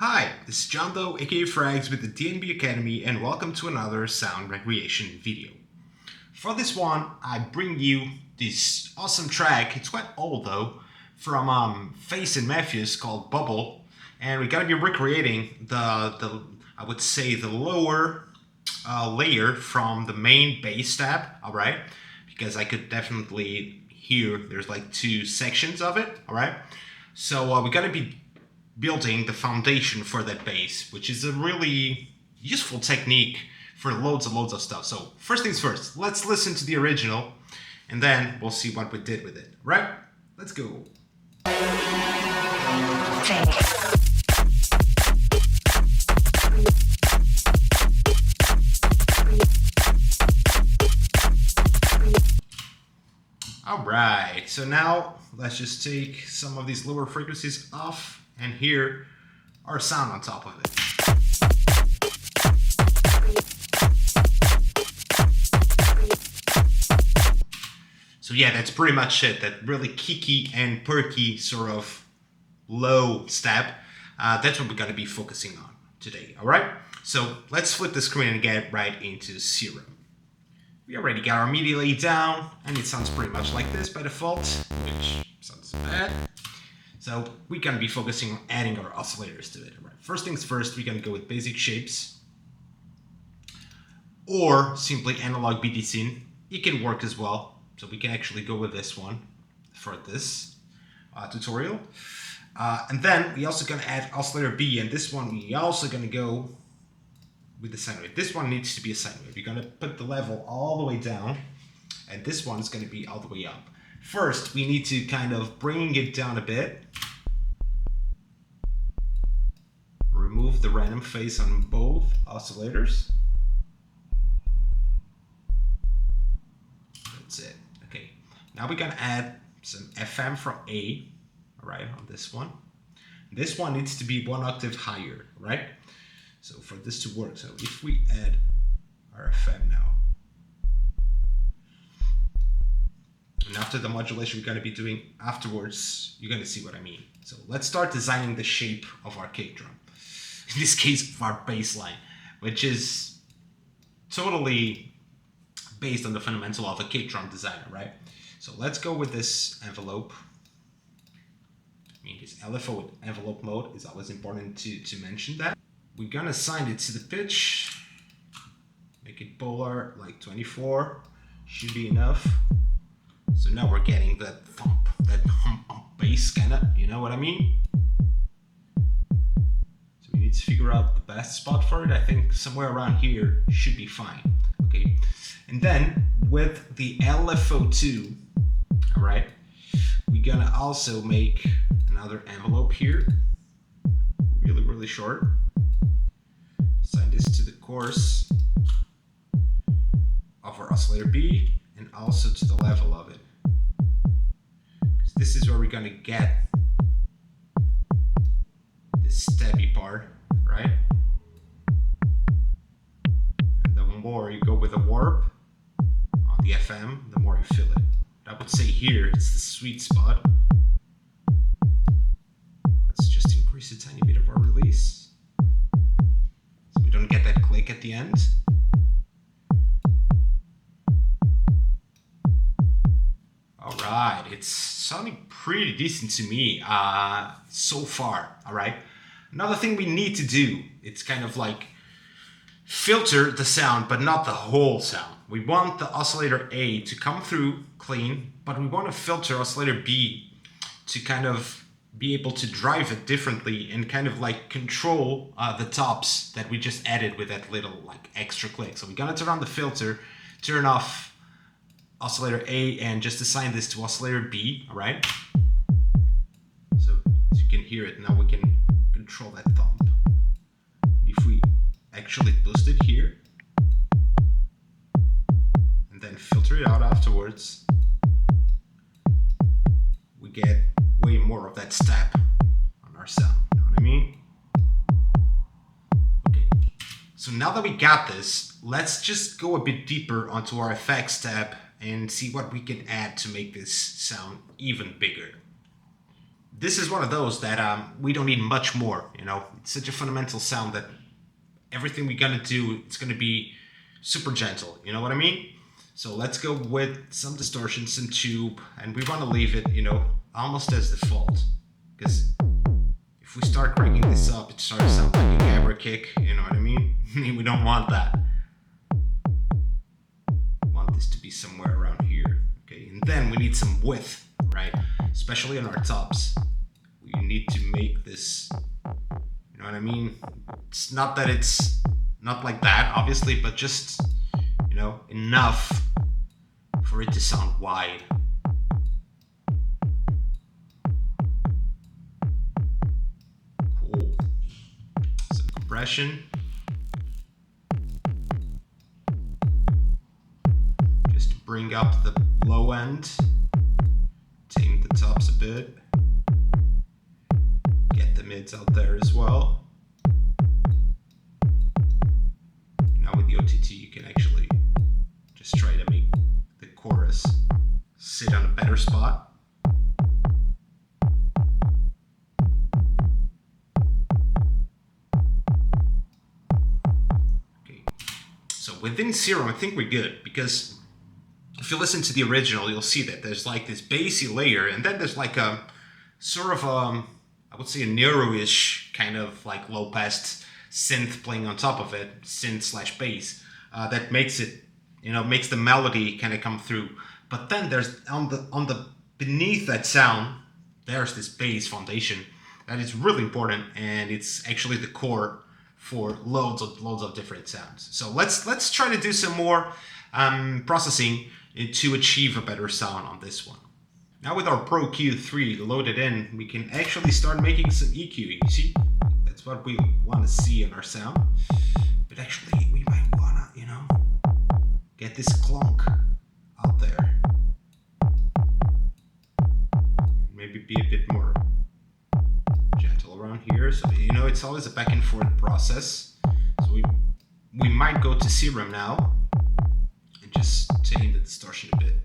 Hi, this is John Doe, aka Frags with the DNB Academy, and welcome to another sound recreation video. For this one, I bring you this awesome track. It's quite old though, from Phace Mefjus called Bubble, and we're gonna be recreating the I would say the lower layer from the main bass tab. All right, because I could definitely hear there's like two sections of it. All right, so we're gonna be building the foundation for that bass, which is a really useful technique for loads and loads of stuff. So first things first, let's listen to the original and then we'll see what we did with it, right? Let's go. All right, so now let's just take some of these lower frequencies off and hear our sound on top of it. So yeah, that's pretty much it. That really kicky and perky sort of low step. That's what we're gonna be focusing on today, all right? So let's flip the screen and get right into Serum. We already got our MIDI laid down, and it sounds pretty much like this by default, which sounds bad. So we're gonna be focusing on adding our oscillators to it. Right. First things first, we're gonna go with basic shapes or simply analog BDC. It can work as well. So we can actually go with this one for this tutorial. And then we also gonna add oscillator B, and this one we also gonna go with the sine wave. This one needs to be a sine wave. You're gonna put the level all the way down, and this one's gonna be all the way up. First, we need to kind of bring it down a bit. Remove the random phase on both oscillators. That's it. Okay. Now we're gonna add some FM from A, all right, on this one. This one needs to be one octave higher, right? So for this to work, so if we add our FM now, and after the modulation we're going to be doing afterwards, you're going to see what I mean. So let's start designing the shape of our kick drum. In this case, of our bass line, which is totally based on the fundamental of a kick drum designer, right? So let's go with this envelope. I mean, this LFO with envelope mode is always important to mention that. We're going to assign it to the pitch. Make it polar, like 24. Should be enough. So now we're getting that thump, that hump bass kinda, you know what I mean? So we need to figure out the best spot for it. I think somewhere around here should be fine, okay? And then with the LFO2, all right, we're gonna also make another envelope here, really, really short. Assign this to the course of our oscillator B, and also to the level of it. This is where we're gonna get this steppy part, right? And the more you go with a warp on the FM, the more you feel it. I would say here it's the sweet spot. Let's just increase a tiny bit of our release so we don't get that click at the end. Alright, it's sounding pretty decent to me so far, alright? Another thing we need to do, it's kind of like filter the sound, but not the whole sound. We want the oscillator A to come through clean, but we want to filter oscillator B to kind of be able to drive it differently and kind of like control the tops that we just added with that little like extra click. So we're gonna turn on the filter, turn off oscillator A, and just assign this to oscillator B, all right? So as you can hear it, now we can control that thump. If we actually boost it here, and then filter it out afterwards, we get way more of that step on our sound, you know what I mean? Okay, so now that we got this, let's just go a bit deeper onto our effects tab and see what we can add to make this sound even bigger. this is one of those that we don't need much more, you know. It's such a fundamental sound that everything we're gonna do, it's gonna be super gentle, you know what I mean? So let's go with some distortion, some tube, and we wanna leave it, you know, almost as default. Because if we start cranking this up, it starts to sound like a camera kick, you know what I mean? We don't want that. We want this to be somewhere around here, okay? And then we need some width, right? Especially on our tops. We need to make this, you know what I mean? It's not that it's not like that, obviously, but just, you know, enough for it to sound wide. Cool. Some compression. Just to bring up the low end. Tame the tops a bit. Get the mids out there as well. Now with the OTT you can actually just try to make the chorus sit on a better spot. Okay, so within Serum I think we're good, because if you listen to the original you'll see that there's like this bassy layer, and then there's like a sort of I would say a neuro-ish kind of like low-pass synth playing on top of it, synth slash bass, that makes it, you know, makes the melody kind of come through. But then there's on the beneath that sound, there's this bass foundation that is really important, and it's actually the core for loads of different sounds. So let's try to do some more processing to achieve a better sound on this one. Now with our Pro Q3 loaded in, we can actually start making some EQing. You see, that's what we want to see in our sound. But actually, we might wanna, you know, get this clunk out there. Maybe be a bit more gentle around here. So, you know, it's always a back and forth process. So we might go to Serum now and just tame the distortion a bit.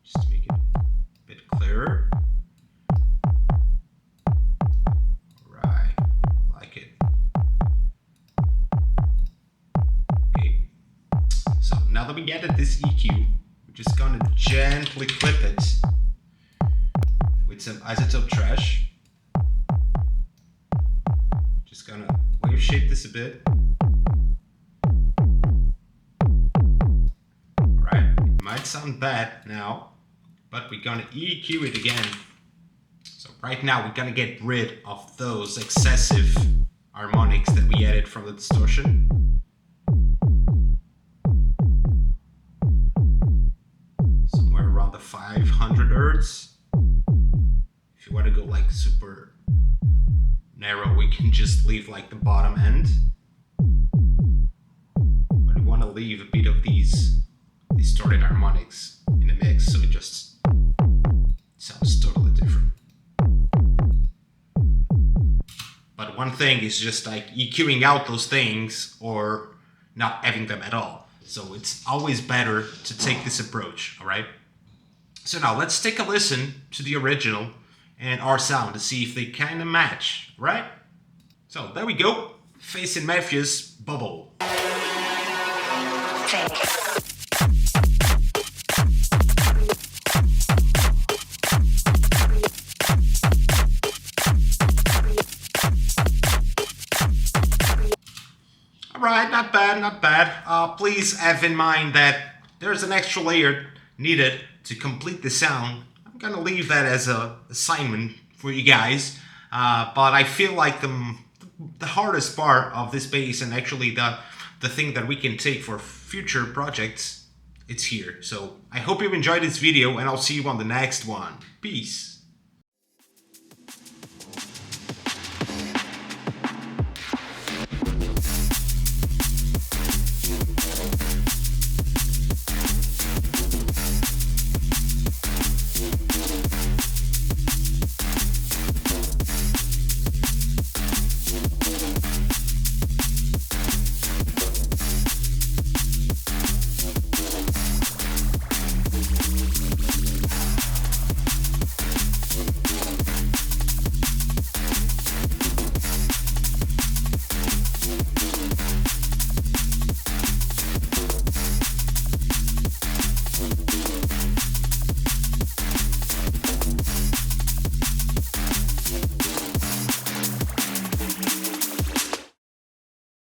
Just to make it a bit clearer. Right, like it. Okay, so now that we added this EQ, we're just gonna gently clip it with some isotope trash. Just gonna wave shape this a bit. Might sound bad now, but we're gonna EQ it again. So right now we're gonna get rid of those excessive harmonics that we added from the distortion. Somewhere around the 500 Hertz. If you want to go like super narrow, we can just leave like the bottom end. But we want to leave a bit of these distorted harmonics in the mix, so it just sounds totally different. But one thing is just like EQing out those things or not having them at all. So it's always better to take this approach, all right? So now let's take a listen to the original and our sound to see if they kind of match, right? So there we go. Phace Mefjus, Bubble. Alright, not bad, not bad. Please have in mind that there's an extra layer needed to complete the sound. I'm gonna leave that as a assignment for you guys. But I feel like the hardest part of this bass, and actually the thing that we can take for future projects, it's here. So I hope you've enjoyed this video, and I'll see you on the next one. Peace.